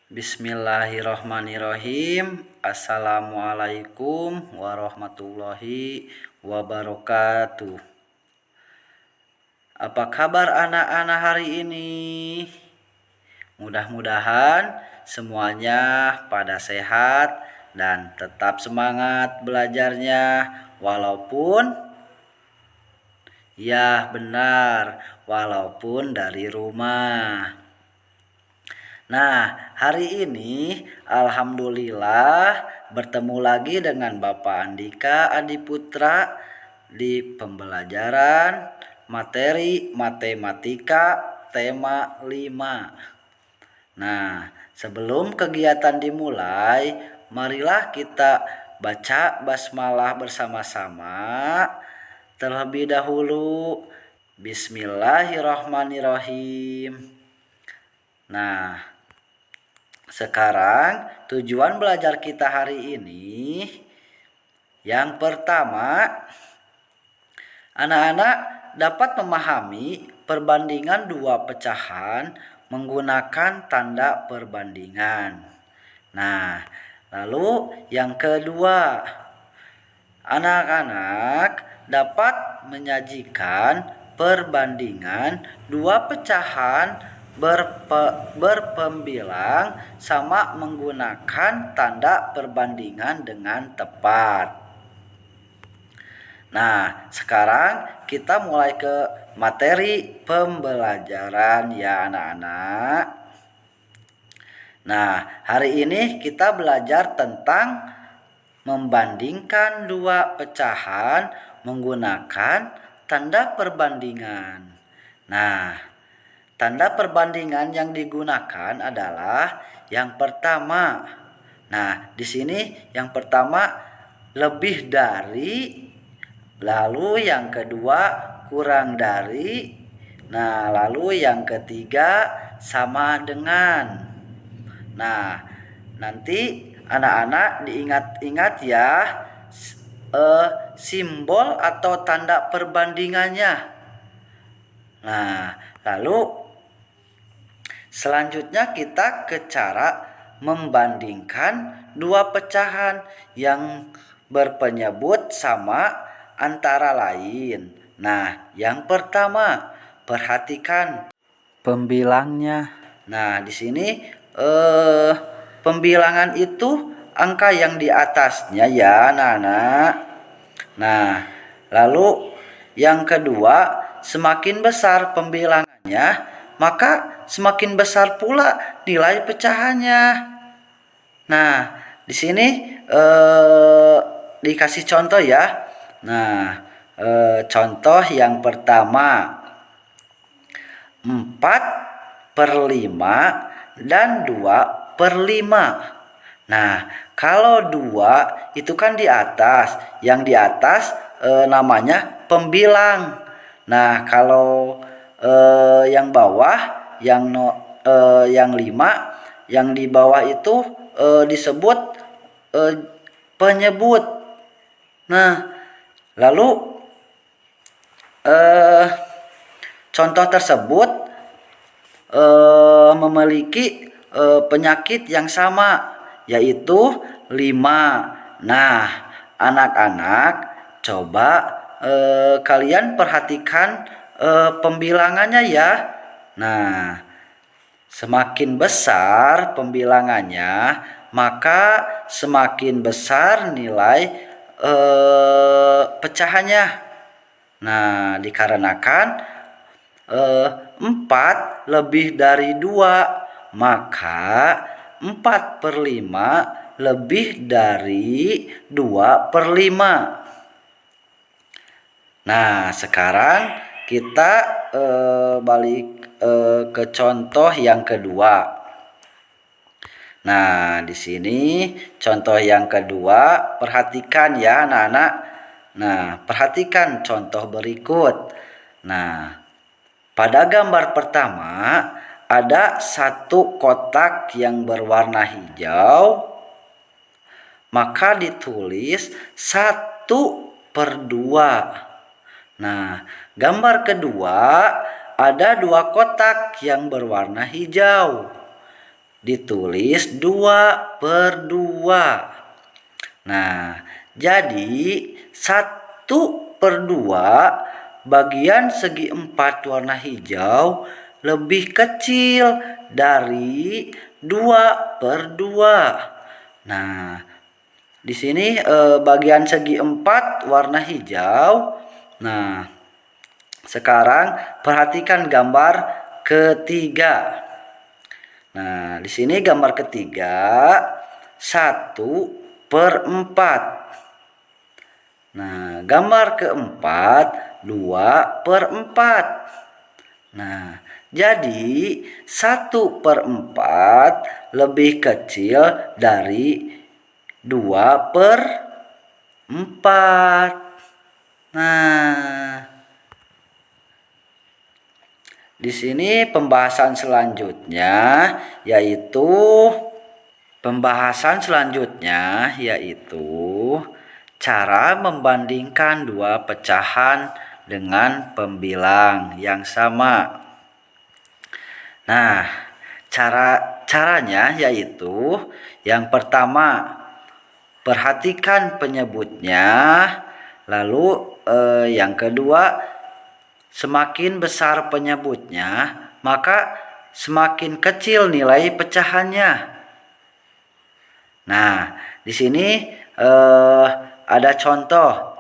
Bismillahirrohmanirrohim. Assalamualaikum warahmatullahi wabarakatuh. Apa kabar anak-anak hari ini? Mudah-mudahan semuanya pada sehat dan tetap semangat belajarnya, walaupun walaupun dari rumah. Nah, hari ini alhamdulillah bertemu lagi dengan Bapak Andika Adiputra di pembelajaran materi matematika tema 5. Nah, sebelum kegiatan dimulai, marilah kita baca basmalah bersama-sama terlebih dahulu. Bismillahirrahmanirrahim. Nah, sekarang tujuan belajar kita hari ini, yang pertama, anak-anak dapat memahami perbandingan dua pecahan menggunakan tanda perbandingan. Nah, lalu yang kedua, anak-anak dapat menyajikan perbandingan dua pecahan berpembilang sama menggunakan tanda perbandingan dengan tepat. Nah, sekarang kita mulai ke materi pembelajaran ya anak-anak. Nah, hari ini kita belajar tentang membandingkan dua pecahan menggunakan tanda perbandingan. Nah, tanda perbandingan yang digunakan adalah yang pertama. Nah, di sini yang pertama lebih dari, lalu yang kedua kurang dari, nah lalu yang ketiga sama dengan. Nah, nanti anak-anak diingat-ingat ya simbol atau tanda perbandingannya. Nah, lalu selanjutnya kita ke cara membandingkan dua pecahan yang berpenyebut sama antara lain. Nah, yang pertama, perhatikan pembilangnya. Nah, di sini pembilangan itu angka yang di atasnya ya, anak-anak. Nah, lalu yang kedua, semakin besar pembilangannya, maka semakin besar pula nilai pecahannya. Nah, di sini dikasih contoh ya. Nah, contoh yang pertama, 4/5 dan 2/5. Nah, kalau 2 itu kan di atas, yang di atas namanya pembilang. Nah, kalau yang bawah, yang 5, yang di bawah itu disebut penyebut. Nah, lalu contoh tersebut memiliki penyakit yang sama, yaitu 5. Nah, anak-anak coba kalian perhatikan pembilangannya ya. Nah, semakin besar pembilangannya, maka semakin besar nilai pecahannya. Nah, dikarenakan 4 lebih dari 2, maka 4/5 lebih dari 2/5. Nah, sekarang kita balik ke contoh yang kedua. Nah, di sini contoh yang kedua, perhatikan ya anak-anak. Nah, perhatikan contoh berikut. Nah, pada gambar pertama ada satu kotak yang berwarna hijau, maka ditulis 1/2. Nah, gambar kedua ada 2 kotak yang berwarna hijau, ditulis 2/2. Nah, jadi 1/2 bagian segi 4 warna hijau lebih kecil dari 2/2. Nah, di sini bagian segi 4 warna hijau. Nah, sekarang perhatikan gambar ketiga. Nah, di sini gambar ketiga 1/4. Nah, gambar keempat 2/4. Nah, jadi 1/4 lebih kecil dari 2/4. Nah, di sini pembahasan selanjutnya yaitu cara membandingkan dua pecahan dengan pembilang yang sama. Nah, caranya yaitu yang pertama, perhatikan penyebutnya. Lalu yang kedua, semakin besar penyebutnya, maka semakin kecil nilai pecahannya. Nah, di sini ada contoh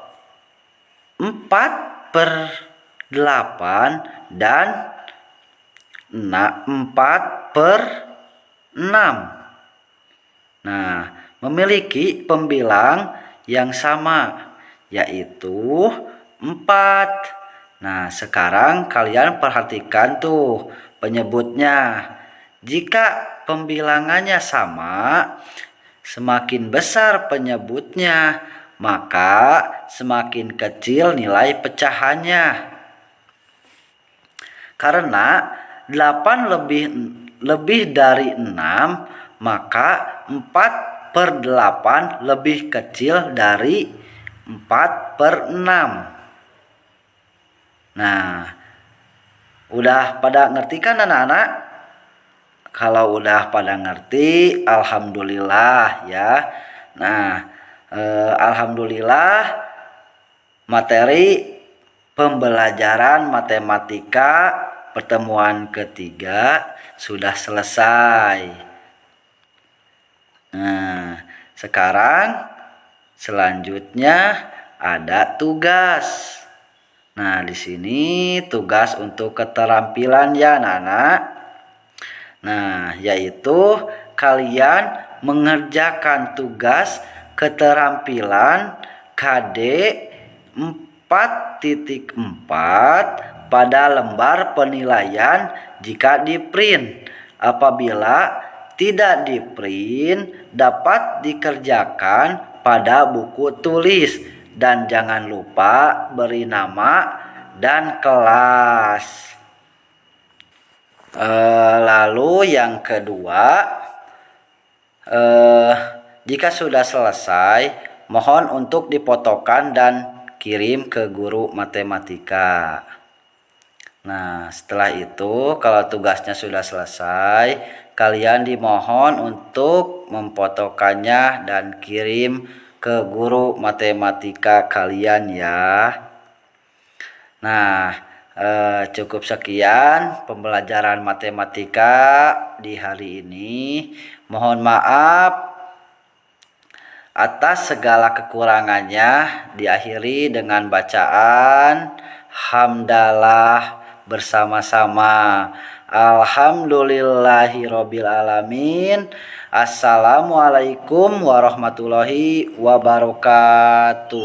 4/8 dan 4/6. Nah, memiliki pembilang yang sama, yaitu 4. Nah, sekarang kalian perhatikan tuh penyebutnya. Jika pembilangannya sama, semakin besar penyebutnya, maka semakin kecil nilai pecahannya. Karena 8 lebih dari 6, maka 4/8 lebih kecil dari 4/6. Nah, udah pada ngerti kan anak-anak? Kalau udah pada ngerti, alhamdulillah ya. Nah, alhamdulillah materi pembelajaran matematika pertemuan ketiga sudah selesai. Nah, sekarang selanjutnya ada tugas. Nah, di sini tugas untuk keterampilan ya anak-anak. Nah, yaitu kalian mengerjakan tugas keterampilan KD 4.4 pada lembar penilaian jika di print. Apabila tidak di print, dapat dikerjakan pada buku tulis. Dan jangan lupa beri nama dan kelas. Lalu yang kedua, jika sudah selesai, mohon untuk difotokan dan kirim ke guru matematika. Nah, setelah itu kalau tugasnya sudah selesai, kalian dimohon untuk memfotokannya dan kirim ke guru matematika kalian ya. Nah, cukup sekian pembelajaran matematika di hari ini. Mohon maaf atas segala kekurangannya. Diakhiri dengan bacaan hamdalah bersama-sama. Alhamdulillahirobbil alamin. Assalamualaikum warahmatullahi wabarakatuh.